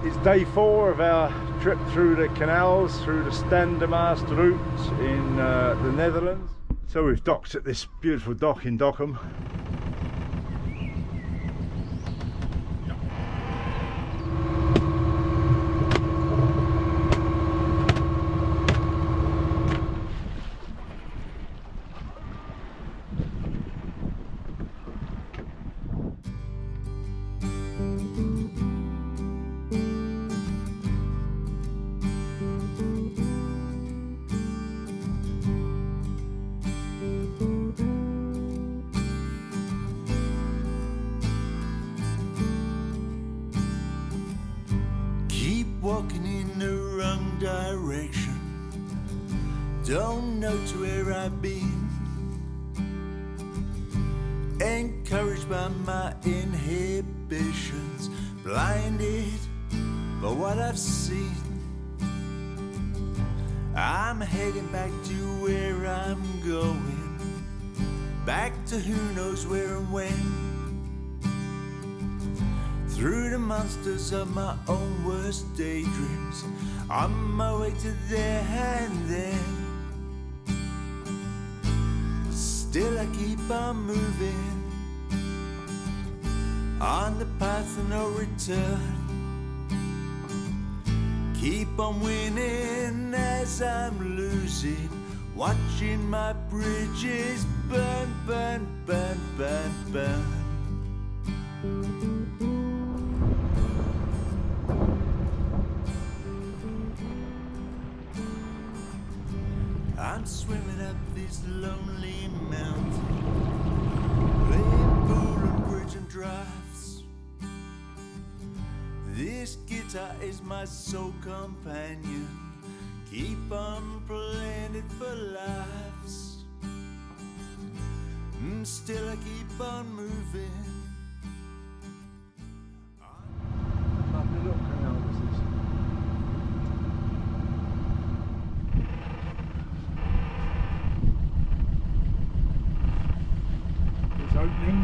It's day 4 of our trip through the canals, through the Staande Mastroute in the Netherlands. So we've docked at this beautiful dock in Dokkum. Walking in the wrong direction, don't know to where I've been. Encouraged by my inhibitions, blinded by what I've seen. I'm heading back to where I'm going, back to who knows where and when. Through the monsters of my own worst daydreams, on my way to there and then. Still I keep on moving, on the path of no return. Keep on winning as I'm losing, watching my bridges burn, burn, burn, burn, burn. I'm swimming up this lonely mountain, playing pool and bridge and drafts. This guitar is my sole companion, keep on playing it for laughs. Still I keep on moving. Lovely little canal this is. Opening.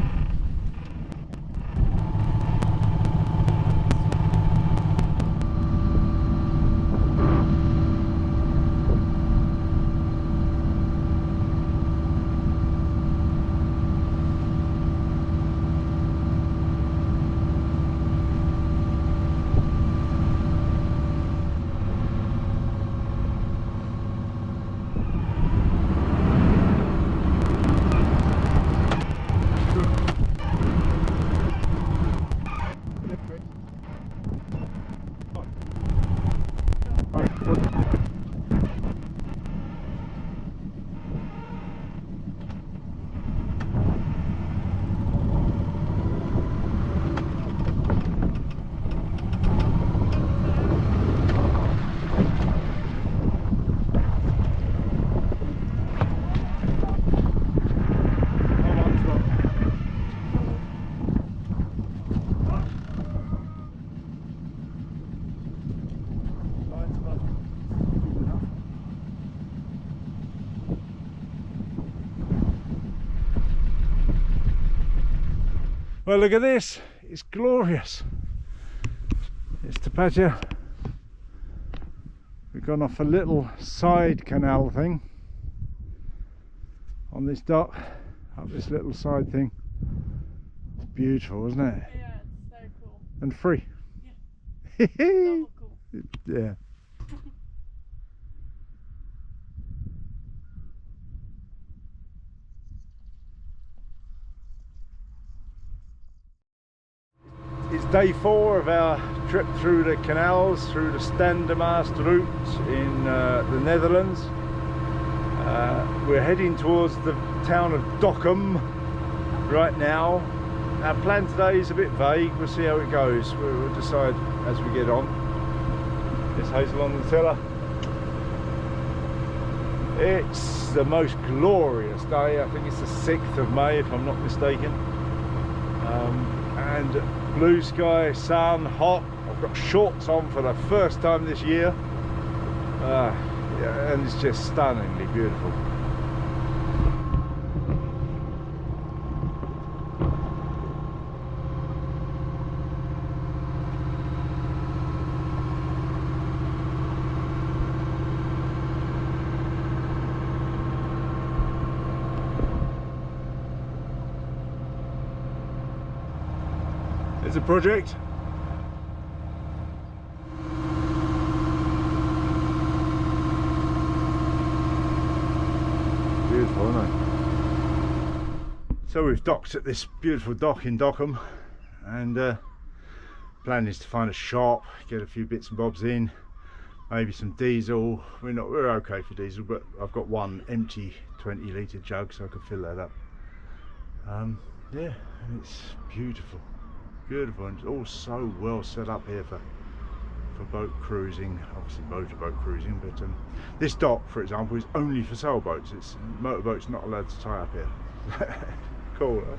Well, look at this, it's glorious. It's Tapatya. We've gone off a little side canal thing on this dock, up this little side thing. It's beautiful, isn't it? Yeah, it's so cool. And free. Yeah. So cool. Yeah. It's day 4 of our trip through the canals, through the Staande Mastroute in the Netherlands. We're heading towards the town of Dokkum right now. Our plan today is a bit vague, we'll see how it goes. We'll decide as we get on. There's Hazel on the tiller. It's the most glorious day, I think it's the 6th of May if I'm not mistaken. And blue sky, sun, hot. I've got shorts on for the first time this year. Yeah, and it's just stunningly beautiful. It's a project. Beautiful, isn't it? So we've docked at this beautiful dock in Dockham, and plan is to find a shop, get a few bits and bobs in, maybe some diesel. We're okay for diesel, but I've got one empty 20-litre jug, so I can fill that up. Yeah, and it's beautiful, beautiful, and it's all so well set up here for boat cruising, obviously motorboat cruising, but this dock, for example, is only for sailboats. It's motorboats not allowed to tie up here. Cool, right?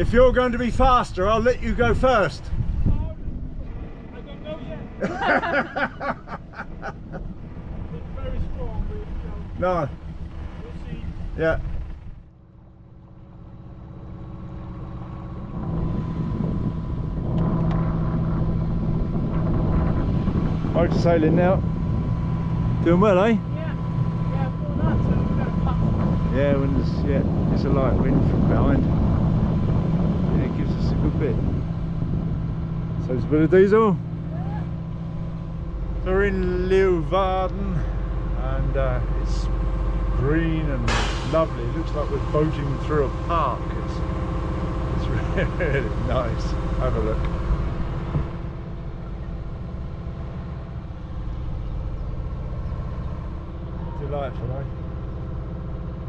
If you're going to be faster, I'll let you go first. I don't know yet. It's very strong, but No. we'll see. Yeah. Motor sailing now. Doing well, eh? Yeah, for that, so we're going to puff. Yeah, when it's a light wind from behind. Yeah, it gives us a good bit. So it's a bit of diesel. So we're in Leeuwarden, and it's green and lovely. It looks like we're boating through a park. It's really nice. Have a look. Delightful, eh?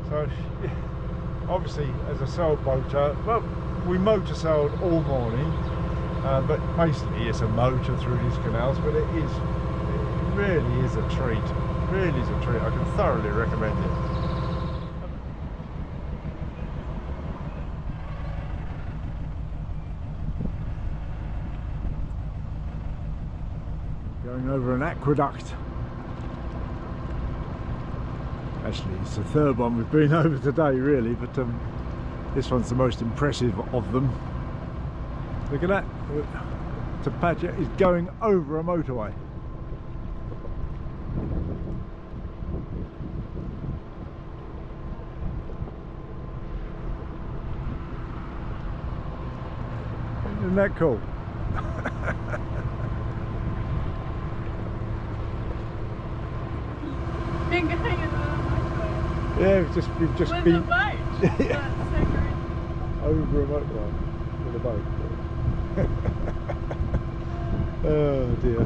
So, yeah, obviously, as a sailboater, well, we motor sailed all morning, but basically it's a motor through these canals. But it really is a treat. Really is a treat. I can thoroughly recommend it. Going over an aqueduct. Actually, it's the third one we've been over today, really, but this one's the most impressive of them. Look at that. Tapatya is going over a motorway. Isn't that cool? Been going in the Yeah, we've just with been the boat. That's so great. over a motorway with a boat. Oh dear.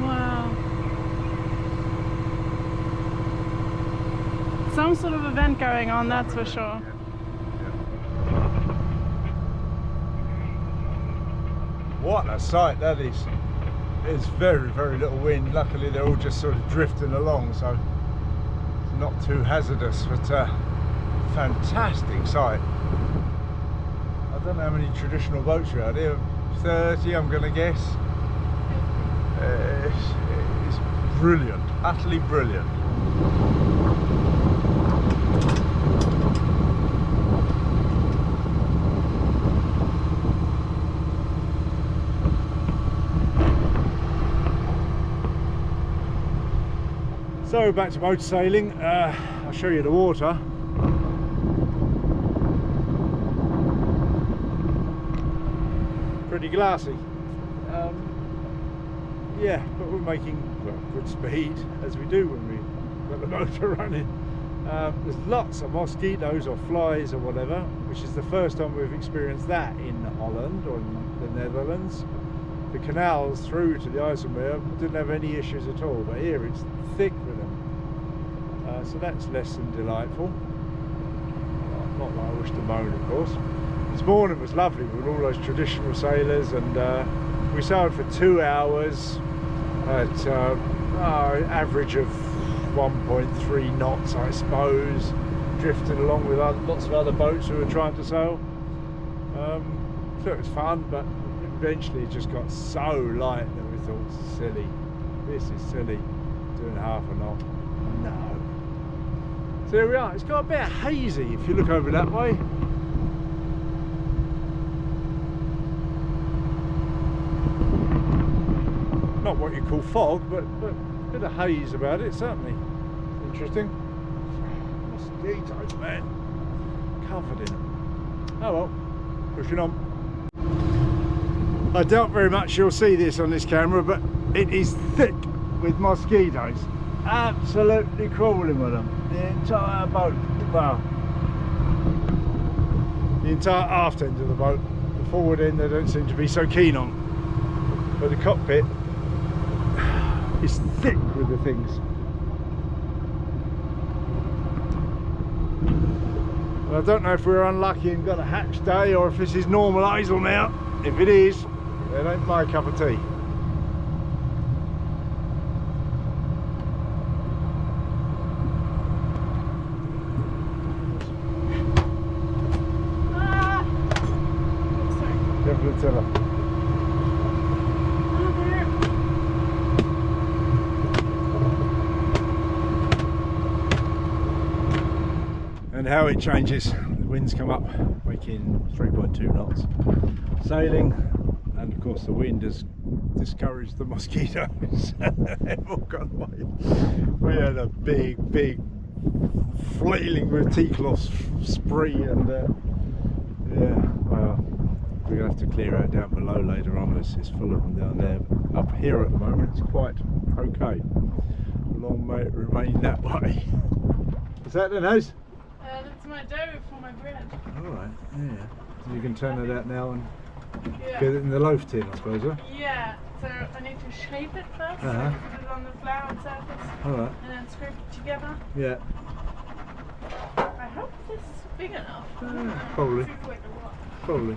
Wow. Some sort of event going on, that's for sure. What a sight that is. There's very, very little wind. Luckily they're all just sort of drifting along, so it's not too hazardous, but fantastic sight. I don't know how many traditional boats are out here. 30, I'm going to guess. It's brilliant, utterly brilliant. So back to motor sailing. I'll show you the water. Pretty glassy. Yeah, but we're making good speed, as we do when we've got the motor running. There's lots of mosquitoes or flies or whatever, which is the first time we've experienced that in Holland or in the Netherlands. The canals through to the IJsselmeer didn't have any issues at all, but here it's thick with them. So that's less than delightful. Not that I wish to moan, of course. This morning was lovely with all those traditional sailors, and we sailed for 2 hours at average of 1.3 knots, I suppose, drifting along with lots of other boats who were trying to sail. So it was fun, but eventually it just got so light that we thought, silly, this is silly, doing half a knot. No. So here we are. It's got a bit hazy if you look over that way. Not what you call fog, but a bit of haze about it, certainly. Interesting. Mosquitoes, man. Covered in them. Oh well, pushing on. I doubt very much you'll see this on this camera, but it is thick with mosquitoes. Absolutely crawling with them. The entire boat. Well, the entire aft end of the boat. The forward end they don't seem to be so keen on. But the cockpit is thick with the things. Well, I don't know if we're unlucky and got a hatch day or if this is normal IJsselmeer. If it is, it ain't my cup of tea. Careful, tiller. And how it changes. The winds come up, making 3.2 knots. Sailing, and of course the wind has discouraged the mosquitoes. They've all gone away. We had a big flailing with tea cloths spree, and yeah, well, we're going to have to clear out down below later on. It's full of them down there. But up here at the moment it's quite okay. Long may it remain that way. Is that then, Hazel? That's my dough for my bread. Alright, yeah. So you can turn it out now and Yeah. get it in the loaf tin, I suppose, huh? Yeah, so I need to shape it first, so I Uh-huh. put it on the flour surface, Alright, and then scrape it together. yeah. I hope this is big enough. Probably. It seems like a lot. Probably.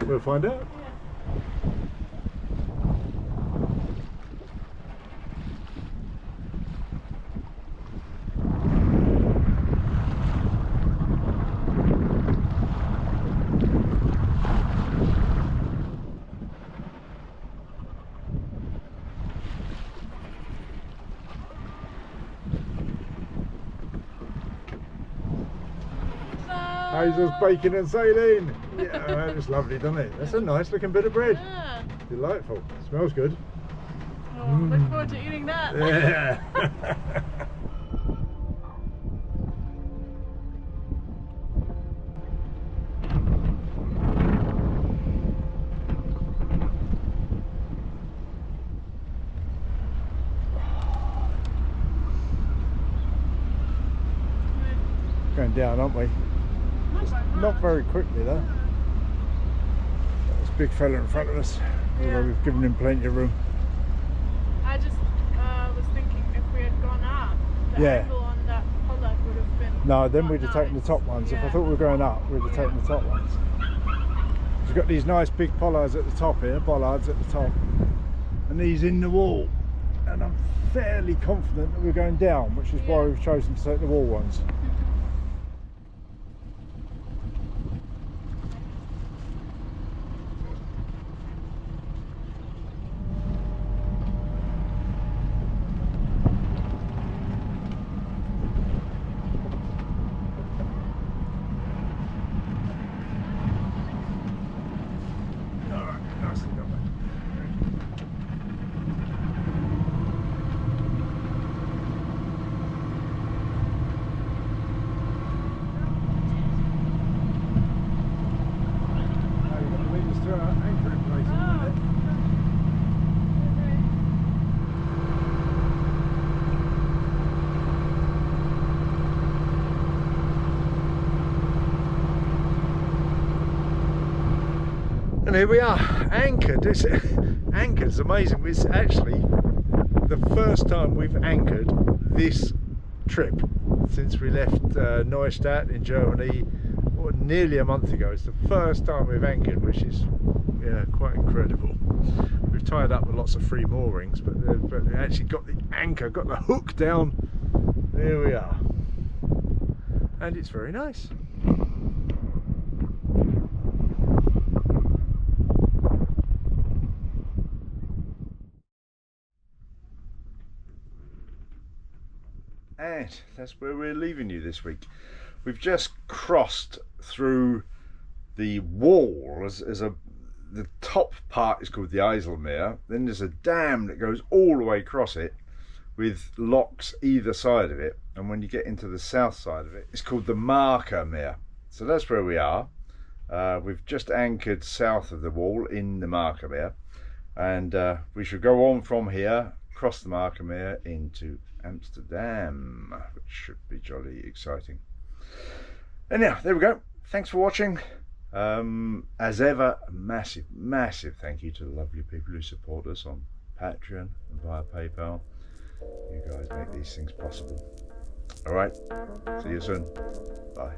We'll find out. Yeah. Hazel's baking and sailing. Yeah, that's lovely, doesn't it? That's a nice looking bit of bread. Yeah. Delightful. Smells good. Oh, look forward to eating that. Yeah. Going down, aren't we? Not very quickly though. There's a big fella in front of us. Yeah. Although we've given him plenty of room. I just was thinking if we had gone up, the Yeah. angle on that pollard would have been. No, then not we'd have taken the nice. top ones. If I Yeah. thought we were going up, we'd have taken the top ones. We've got these nice big pollards at the top here, bollards at the top, and these in the wall. And I'm fairly confident that we're going down, which is why Yeah. we've chosen to take the wall ones. Nicely done, mate. anchoring place in a minute. And here we are, anchored. Anchored's amazing. It's actually the first time we've anchored this trip since we left Neustadt in Germany nearly a month ago. It's the first time we've anchored, which is quite incredible. We've tied up with lots of free moorings, but we actually got the anchor, got the hook down. There we are, and it's very nice. And that's where we're leaving you this week. We've just crossed through the wall. The top part is called the IJsselmeer. Then there's a dam that goes all the way across it with locks either side of it. And when you get into the south side of it, it's called the Markermeer. So that's where we are. We've just anchored south of the wall in the Markermeer. And we should go on from here, cross the Markermeer into Amsterdam, which should be jolly exciting. And now, there we go. Thanks for watching. As ever, a massive thank you to the lovely people who support us on Patreon and via PayPal. You guys make these things possible. All right, see you soon. Bye.